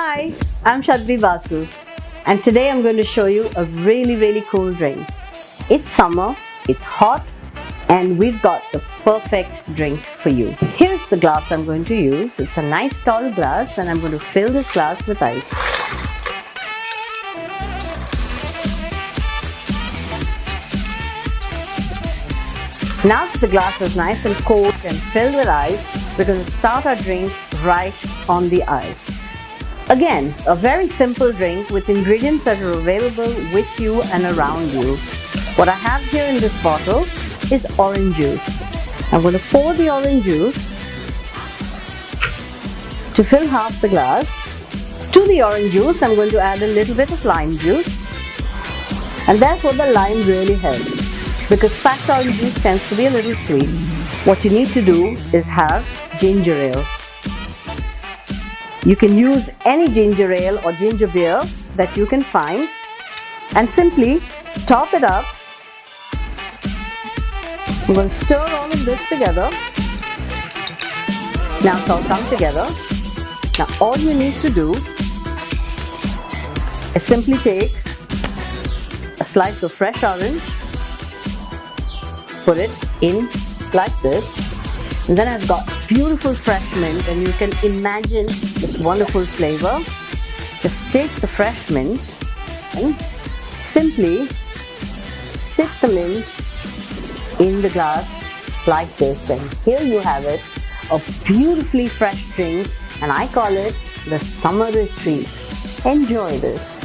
Hi, I'm Shatbhi Basu, and today I'm going to show you a really cool drink. It's summer, it's hot, and we've got the perfect drink for you. Here's the glass I'm going to use. It's a nice tall glass, and I'm going to fill this glass with ice. Now that the glass is nice and cold and filled with ice, we're going to start our drink right on the ice. Again, a very simple drink with ingredients that are available with you and around you. What I have here in this bottle is orange juice. I'm going to pour the orange juice to fill half the glass. To the orange juice, I'm going to add a little bit of lime juice, and therefore the lime really helps because packed orange juice tends to be a little sweet. What you need to do is have ginger ale. You can use any ginger ale or ginger beer that you can find and simply top it up. I'm going to stir all of this together. Now it's all come together. Now all you need to do is simply take a slice of fresh orange, put it in like this, and then I've got beautiful fresh mint, and you can imagine this wonderful flavor. Just take the fresh mint and simply sip the mint in the glass like this, and here you have it, a beautifully fresh drink, and I call it the summer retreat. Enjoy this.